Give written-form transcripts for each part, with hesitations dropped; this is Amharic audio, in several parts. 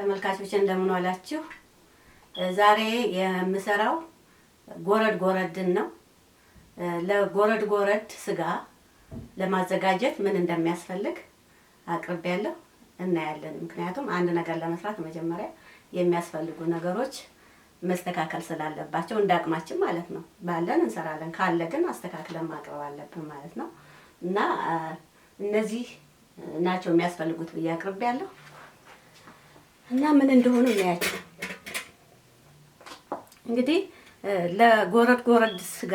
ተመልካቾች እንደምን ዋላችሁ? ዛሬ የምሰራው ጎረድ ጎረድን ነው። ለጎረድ ጎረድ ስጋ ለማዘጋጀት ምን እንደሚያስፈልግ አቅርቤያለሁ፣ እናያለን። ምክንያቱም አንድ ነገር ለመስራት መጀመሪያ የሚያስፈልጉ ነገሮች መስተካከል ስላለባቸው እንደ አቅማችን ማለት ነው። ባለን እንሰራለን፣ ካለ ግን አስተካክለን ማቅረብ አለብን ማለት ነው። እና እነዚህ ናቸው የሚያስፈልጉት ብዬ አቅርቤያለሁ። እና ምን እንደሆኑ እናያቸው። እንግዲህ ለጎረድ ጎረድ ስጋ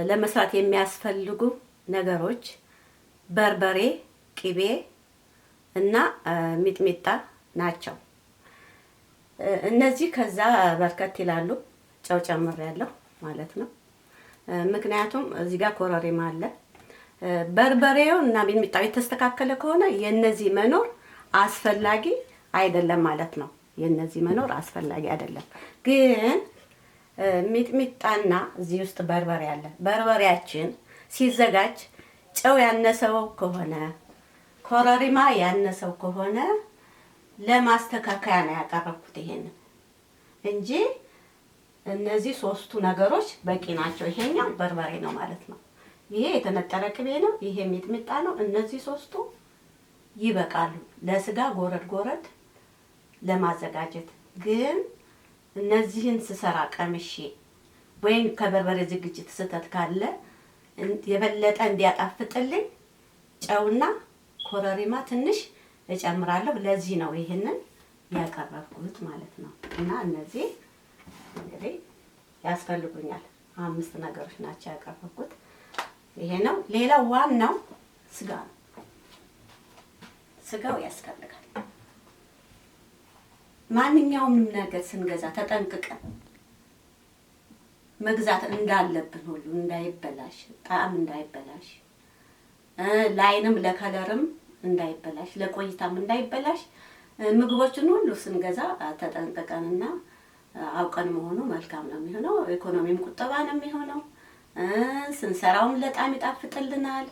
ለመስራት የሚያስፈልጉ ነገሮች በርበሬ፣ ቅቤ እና ሚጥሚጣ ናቸው። እነዚህ ከዛ በርከት ይላሉ። ጨው ጨምሬያለሁ ማለት ነው። ምክንያቱም እዚህ ጋር ኮረሪማ አለ። በርበሬው እና ሚጥሚጣው የተስተካከለ ከሆነ የነዚህ መኖር አስፈላጊ አይደለም ማለት ነው። የነዚህ መኖር አስፈላጊ አይደለም። ግን ሚጥሚጣና እዚህ ውስጥ በርበሬ አለ። በርበሬያችን ሲዘጋጅ ጨው ያነሰው ከሆነ ኮረሪማ ያነሰው ከሆነ ለማስተካከያ ነው ያቀረብኩት ይሄንን እንጂ እነዚህ ሶስቱ ነገሮች በቂ ናቸው። ይሄኛው በርበሬ ነው ማለት ነው። ይሄ የተነጠረ ቅቤ ነው። ይሄ ሚጥሚጣ ነው። እነዚህ ሶስቱ ይበቃሉ ለስጋ ጎረድ ጎረድ ለማዘጋጀት። ግን እነዚህን ስሰራ ቀምሼ ወይም ከበርበሬ ዝግጅት ስህተት ካለ የበለጠ እንዲያጣፍጥልኝ ጨውና ኮረሪማ ትንሽ እጨምራለሁ። ለዚህ ነው ይሄንን ያቀረብኩት ማለት ነው። እና እነዚህ እንግዲህ ያስፈልጉኛል። 5 ነገሮች ናቸው ያቀረብኩት። ይሄ ነው። ሌላው ዋናው ስጋ ነው። ስጋው ያስፈልጋል። ማንኛውም ነገር ስንገዛ ተጠንቅቀን መግዛት እንዳለብን ሁሉ እንዳይበላሽ፣ ጣዕም እንዳይበላሽ፣ ለዓይንም ለከለርም እንዳይበላሽ፣ ለቆይታም እንዳይበላሽ ምግቦችን ሁሉ ስንገዛ ተጠንቅቀንና አውቀን መሆኑ መልካም ነው የሚሆነው። ኢኮኖሚም ቁጠባ ነው የሚሆነው። ስንሰራውም ለጣም ይጣፍጥልናል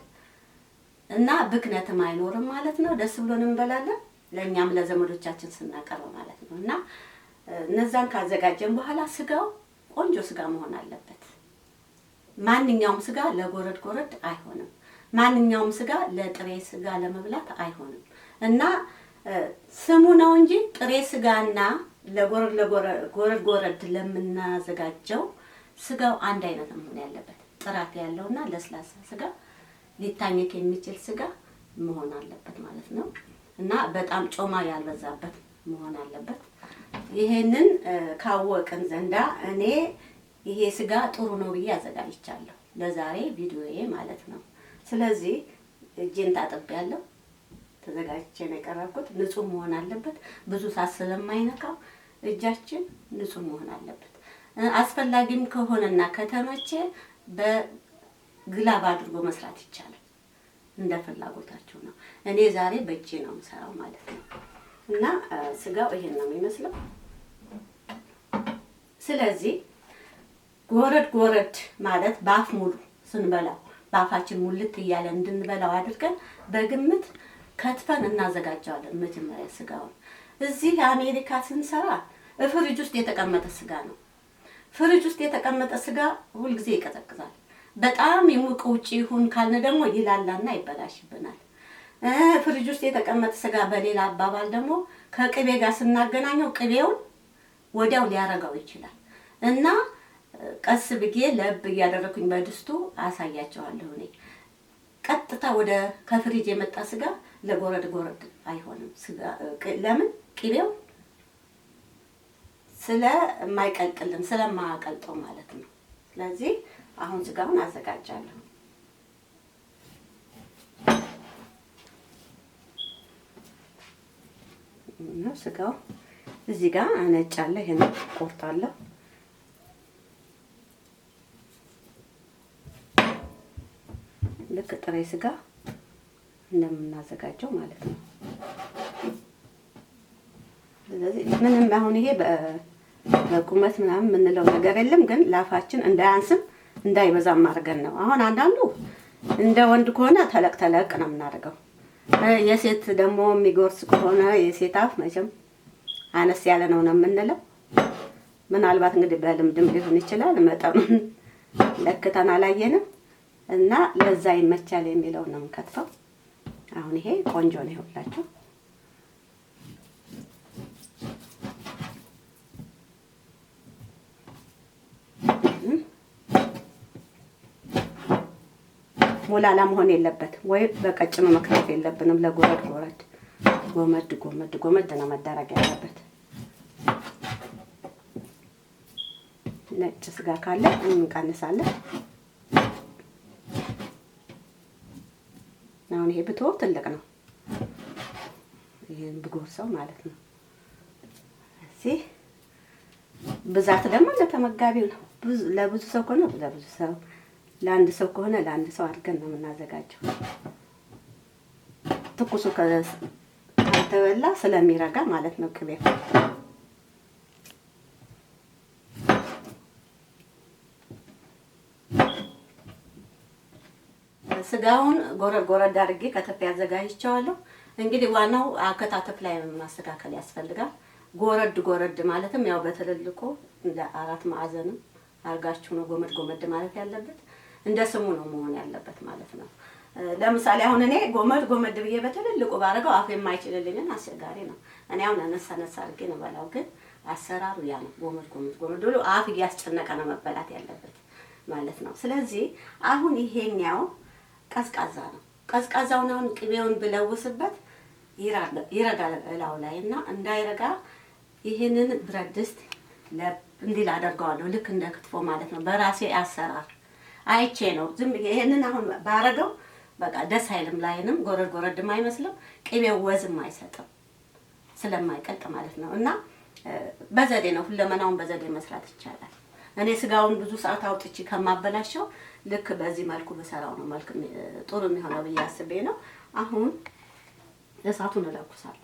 እና ብክነትም አይኖርም ማለት ነው። ደስ ብሎን እንበላለን። ለኛም ለዘመዶቻችን ስናቀርብ ማለት ነው። እና እነዛን ካዘጋጀን በኋላ ስጋው ቆንጆ ስጋ መሆን አለበት። ማንኛውም ስጋ ለጎረድ ጎረድ አይሆንም። ማንኛውም ስጋ ለጥሬ ስጋ ለመብላት አይሆንም። እና ስሙ ነው እንጂ ጥሬ ስጋና ለጎረድ ጎረድ ለምናዘጋጀው ስጋው አንድ አይነት መሆን ያለበት፣ ጥራት ያለውና ለስላሳ ስጋ ሊታኘክ የሚችል ስጋ መሆን አለበት ማለት ነው። እና በጣም ጮማ ያልበዛበት መሆን አለበት። ይሄንን ካወቅን ዘንዳ እኔ ይሄ ስጋ ጥሩ ነው ብዬ አዘጋጅቻለሁ ለዛሬ ቪዲዮዬ ማለት ነው። ስለዚህ እጄን ታጥቤያለሁ፣ ተዘጋጅቼ ነው የቀረብኩት። ንጹህ መሆን አለበት። ብዙ ሳት ስለማይነካው እጃችን ንጹህ መሆን አለበት። አስፈላጊም ከሆነና ከተመቼ በግላብ አድርጎ መስራት ይቻላል። እንደ ፍላጎታችሁ ነው። እኔ ዛሬ በእጄ ነው የምሰራው ማለት ነው። እና ስጋው ይሄን ነው የሚመስለው። ስለዚህ ጎረድ ጎረድ ማለት በአፍ ሙሉ ስንበላው በአፋችን ሙልት እያለ እንድንበላው አድርገን በግምት ከትፈን እናዘጋጀዋለን። መጀመሪያ ስጋውን እዚህ አሜሪካ ስንሰራ ፍሪጅ ውስጥ የተቀመጠ ስጋ ነው። ፍሪጅ ውስጥ የተቀመጠ ስጋ ሁልጊዜ ይቀዘቅዛል። በጣም የሙቅ ውጪ ይሁን ካልን ደግሞ ይላላና ይበላሽብናል። ፍሪጅ ውስጥ የተቀመጠ ስጋ በሌላ አባባል ደግሞ ከቅቤ ጋር ስናገናኘው ቅቤውን ወዲያው ሊያረጋው ይችላል። እና ቀስ ብዬ ለብ እያደረኩኝ በድስቱ አሳያቸዋለሁ። እኔ ቀጥታ ወደ ከፍሪጅ የመጣ ስጋ ለጎረድ ጎረድ አይሆንም። ስጋ ለምን? ቅቤው ስለማይቀልጥልን ስለማያቀልጠው ማለት ነው። ስለዚህ አሁን ስጋውን አዘጋጃለሁ። ነው ስጋው እዚህ ጋር አነጫለሁ። ይሄን ቆርጣለሁ። ልክ ጥሬ ስጋ እንደምናዘጋጀው ማለት ነው። ስለዚህ ምንም አሁን ይሄ በቁመት ምናምን የምንለው ነገር የለም። ግን ላፋችን እንዳያንስም እንዳይበዛም አድርገን ነው። አሁን አንዳንዱ እንደ ወንድ ከሆነ ተለቅ ተለቅ ነው የምናደርገው። የሴት ደግሞ የሚጎርስ ከሆነ የሴት አፍ መቼም አነስ ያለ ነው የምንለው። ምናልባት እንግዲህ በልምድም ሊሆን ይችላል። መጠኑን ለክተን አላየንም እና ለዛ ይመቻል የሚለው ነው የምንከትፈው። አሁን ይሄ ቆንጆ ነው ይሁላችሁ። ሞላላ መሆን የለበትም ወይ በቀጭኑ መክተፍ የለብንም። ለጎረድ ጎረድ ጎመድ ጎመድ ጎመድ ነው መደረግ ያለበት። ነጭ ስጋ ካለ እንቀንሳለን። አሁን ይሄ ብቶ ትልቅ ነው። ይሄን ብጎርሰው ማለት ነው። እዚህ ብዛት ደግሞ ለተመጋቢው ነው። ለብዙ ሰው ከሆነ ለብዙ ሰው፣ ለአንድ ሰው ከሆነ ለአንድ ሰው አድርገን ነው የምናዘጋጀው። ትኩሱ ካልተበላ ስለሚረጋ ማለት ነው ቅቤ። ስጋውን ጎረድ ጎረድ አድርጌ ከተፍ ያዘጋጅቸዋለሁ። እንግዲህ ዋናው አከታተፍ ላይ ማስተካከል ያስፈልጋል። ጎረድ ጎረድ ማለትም ያው በትልልቁ እንደ 4 ማዕዘንም አርጋችሁ ነው ጎመድ ጎመድ ማለት ያለበት። እንደ ስሙ ነው መሆን ያለበት ማለት ነው። ለምሳሌ አሁን እኔ ጎመድ ጎመድ ብዬ በትልልቁ ባረገው አፍ የማይችልልኝን አስቸጋሪ ነው። እኔ አሁን አነሳ አድርጌ ነው በላው። ግን አሰራሩ ያ ነው። ጎመድ ጎመድ ጎመድ ብሎ አፍ እያስጨነቀ ነው መበላት ያለበት ማለት ነው። ስለዚህ አሁን ይሄኛው ቀዝቃዛ ነው። ቀዝቃዛውን አሁን ቅቤውን ብለውስበት ይረጋል እላው ላይ እና እንዳይረጋ ይሄንን ብረት ድስት እንዲል አደርገዋለሁ። ልክ እንደ ክትፎ ማለት ነው። በራሴ አሰራር አይቼ ነው ዝም ብዬ ይሄንን አሁን ባረገው በቃ ደስ አይልም። ላይንም ጎረድ ጎረድም አይመስልም። ቅቤው ወዝም አይሰጥም ስለማይቀጥ ማለት ነው። እና በዘዴ ነው ሁለመናውን በዘዴ መስራት ይቻላል። እኔ ስጋውን ብዙ ሰዓት አውጥቼ ከማበላሸው ልክ በዚህ መልኩ በሰራው ነው መልክ ጥሩ የሚሆነው ብዬ አስቤ ነው። አሁን እሳቱን እለኩሳለሁ።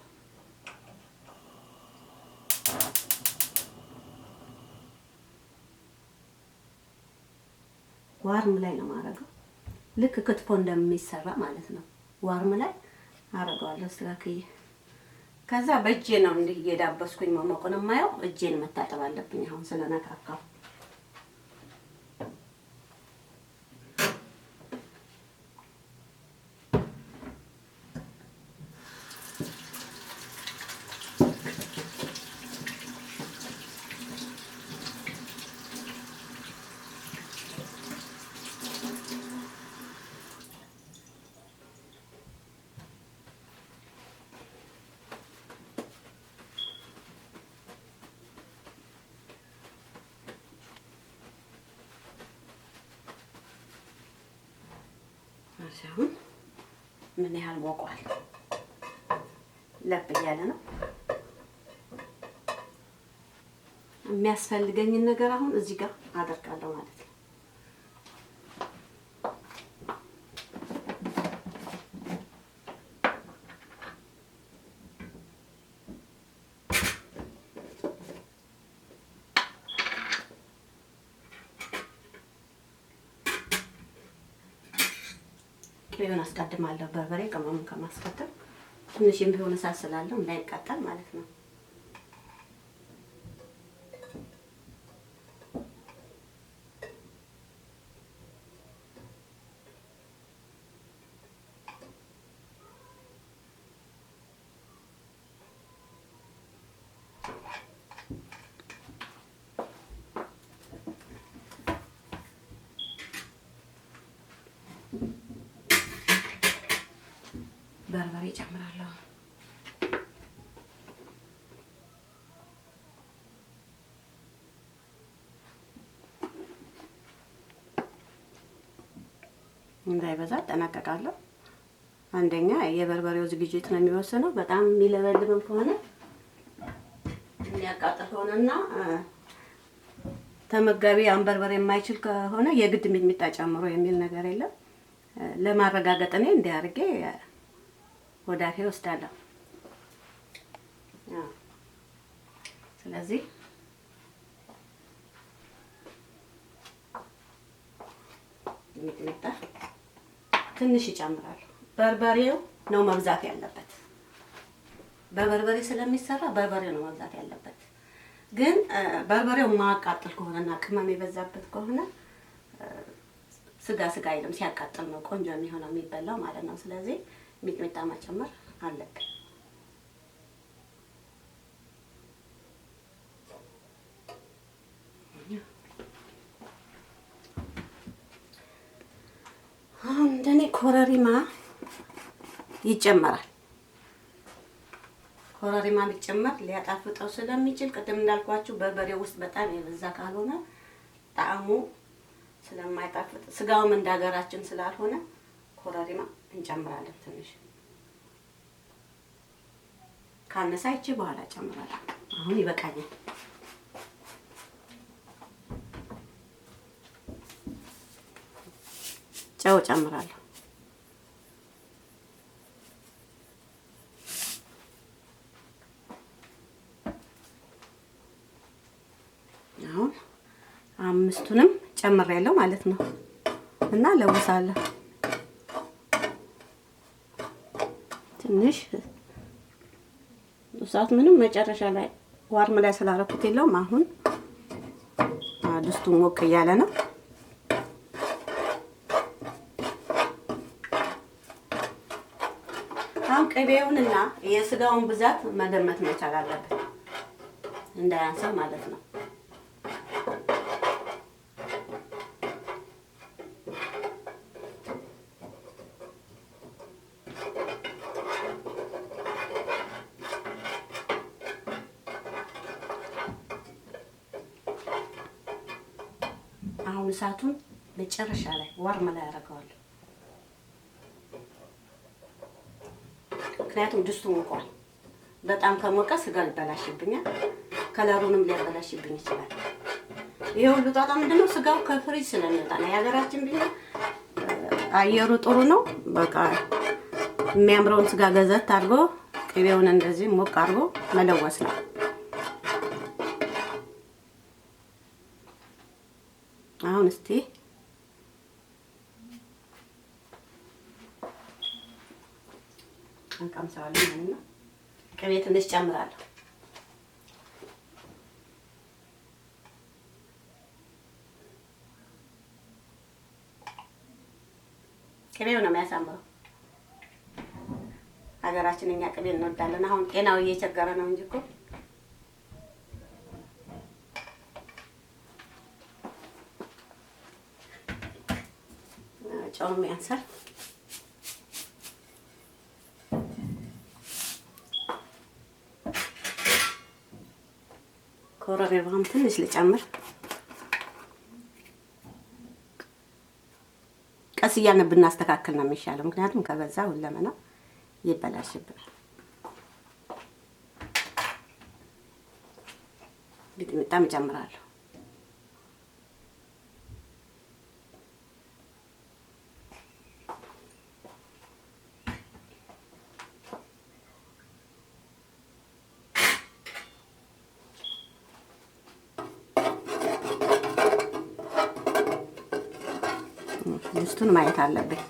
ዋርም ላይ ነው ማረገው። ልክ ክትፎ እንደሚሰራ ማለት ነው። ዋርም ላይ አረጋለሁ አስተካክዬ። ከዛ በእጄ ነው እንዲህ እየዳበስኩኝ መሞቁን የማየው። እጄን መታጠብ አለብኝ አሁን ስለነካካው። አሁን ምን ያህል ሞቋል? ለብ እያለ ነው። የሚያስፈልገኝን ነገር አሁን እዚህ ጋር አደርጋለሁ ማለት ነው። ቅቤውን አስቀድማለሁ። በርበሬ ቅመሙን ከማስቀደም ትንሽም ቢሆን እሳት ስላለው እንዳይቃጠል ማለት ነው። በርበሬ ጨምራለሁ። እንዳይበዛ እጠነቀቃለሁ። አንደኛ የበርበሬው ዝግጅት ነው የሚወስነው። በጣም የሚለበልብም ከሆነ የሚያቃጥል ከሆነና ተመጋቢ ያን በርበሬ የማይችል ከሆነ የግድ ሚጥሚጣ ጨምሮ የሚል ነገር የለም። ለማረጋገጥ እኔ እንዲያርጌ ወደ አፌ ወስዳለሁ። ስለዚህ ሚጥሚጣ ትንሽ ይጨምራሉ። በርበሬው ነው መብዛት ያለበት። በበርበሬ ስለሚሰራ በርበሬ ነው መብዛት ያለበት። ግን በርበሬው ማያቃጥል ከሆነና ቅመም የበዛበት ከሆነ ስጋ አይልም። ሲያቃጥል ነው ቆንጆ የሚሆነው የሚበላው ማለት ነው። ስለዚህ ሚጥሚጣ መጨመር አለብን። አሁን እንደኔ ኮረሪማ ይጨመራል። ኮረሪማ ቢጨመር ሊያጣፍጠው ስለሚችል ቅድም እንዳልኳችሁ በርበሬው ውስጥ በጣም የበዛ ካልሆነ ጣዕሙ ስለማይጣፍጥ ስጋውም እንዳገራችን ስላልሆነ ኮረሪማ እንጨምራለን። ትንሽ ካነሳይቼ በኋላ ጨምራለሁ። አሁን ይበቃኛል። ጨው ጨምራለሁ። አሁን አምስቱንም ጨምሬያለሁ ማለት ነው እና ለውሳለሁ። ትንሽ እሳት ምንም መጨረሻ ላይ ዋርም ላይ ስላደረኩት የለውም። አሁን ድስቱ ሞቅ እያለ ነው። አሁን ቅቤውንና የስጋውን ብዛት መገመት መቻል አለብን እንዳያንሰው ማለት ነው። አሁን እሳቱን መጨረሻ ላይ ዋርም ላይ አደርገዋለሁ። ምክንያቱም ድስቱ ሞቋል። በጣም ከሞቀ ስጋ ሊበላሽብኛል፣ ከለሩንም ሊያበላሽብኝ ይችላል። ይሄ ሁሉ ጣጣ ምንድነው? ስጋው ከፍሪጅ ስለሚወጣ ነው። የሀገራችን ቢሆን አየሩ ጥሩ ነው። በቃ የሚያምረውን ስጋ ገዘት አድርጎ ቅቤውን እንደዚህ ሞቅ አድርጎ መለወስ ነው። አሁን እስቲ እንቀምሰዋለን ማለት ነው። ቅቤ ትንሽ ጨምራለሁ። ቅቤው ነው የሚያሳምረው። ሀገራችን እኛ ቅቤ እንወዳለን። አሁን ጤናው እየቸገረ ነው እንጂ እኮ ጨውም ያንሳል። ኮረሪማም ትንሽ ልጨምር። ቀስ እያልን ብናስተካክል ነው የሚሻለው። ምክንያቱም ከበዛ ሁለመናው ይበላሽብናል። ሚጥሚጣም እጨምራለሁ። ድስቱን ማየት አለብኝ።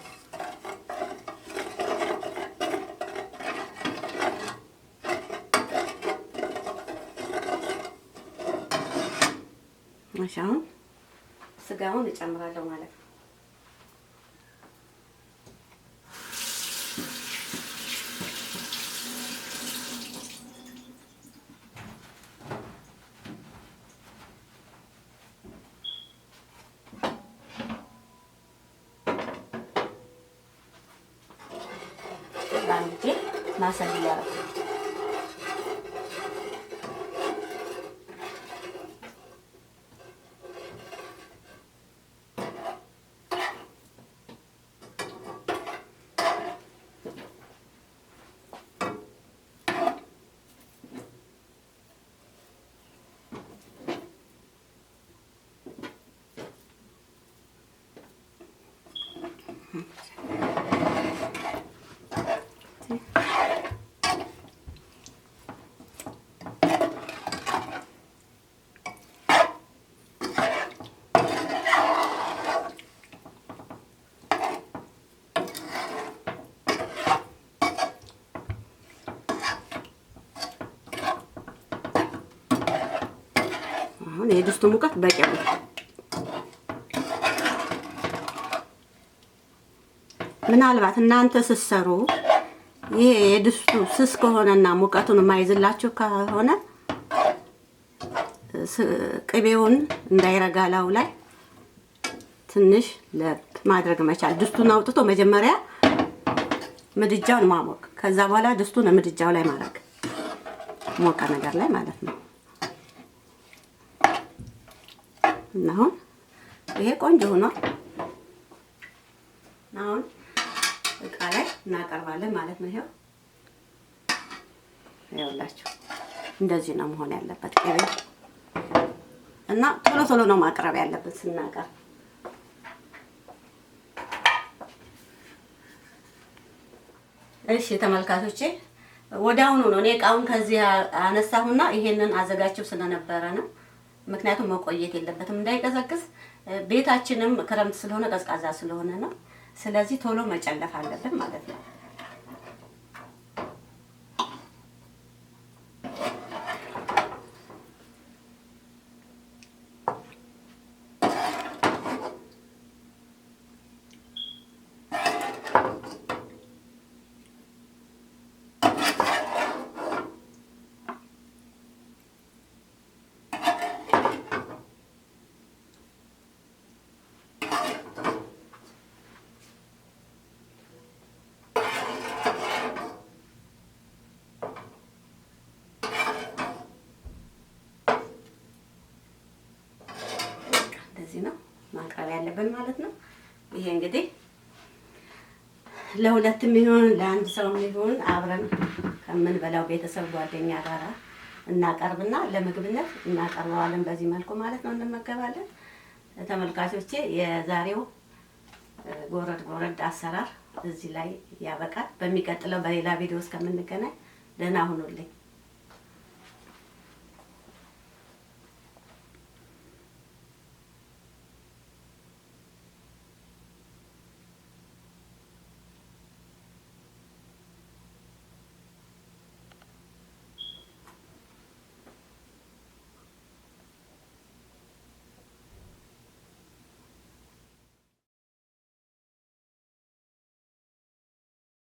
አሁን ስጋውን እጨምራለሁ ማለት ነው። ባንዴ ማሰል ያረኩ የድስቱ ሙቀት በቂ ነው። ምናልባት እናንተ ስትሰሩ ይሄ የድስቱ ስስ ከሆነና ሙቀቱን የማይዝላችሁ ከሆነ ቅቤውን እንዳይረጋላው ላይ ትንሽ ለብ ማድረግ መቻል። ድስቱን አውጥቶ መጀመሪያ ምድጃውን ማሞቅ፣ ከዛ በኋላ ድስቱን ምድጃው ላይ ማድረግ፣ ሞቀ ነገር ላይ ማለት ነው። እና አሁን ይሄ ቆንጆ ሆኗል። አሁን እቃ ላይ እናቀርባለን ማለት ነው። ይኸውላችሁ እንደዚህ ነው መሆን ያለበት ቅቤ እና ቶሎ ቶሎ ነው ማቅረብ ያለበት ስናቀርብ። እሺ ተመልካቾቼ ወዲያውኑ ነው እኔ እቃውን ከዚህ አነሳሁና ይሄንን አዘጋጅው ስለነበረ ነው። ምክንያቱም መቆየት የለበትም እንዳይቀዘቅዝ። ቤታችንም ክረምት ስለሆነ ቀዝቃዛ ስለሆነ ነው። ስለዚህ ቶሎ መጨለፍ አለብን ማለት ነው። እንደዚህ ነው ማቅረብ ያለብን ማለት ነው። ይሄ እንግዲህ ለሁለትም ይሁን ለአንድ ሰውም ይሁን አብረን ከምንበላው ቤተሰብ ጓደኛ ጋር እናቀርብና ለምግብነት እናቀርበዋለን። በዚህ መልኩ ማለት ነው እንመገባለን። ተመልካቾቼ የዛሬው ጎረድ ጎረድ አሰራር እዚህ ላይ ያበቃል። በሚቀጥለው በሌላ ቪዲዮ እስከምንገናኝ ደህና ሁኑልኝ።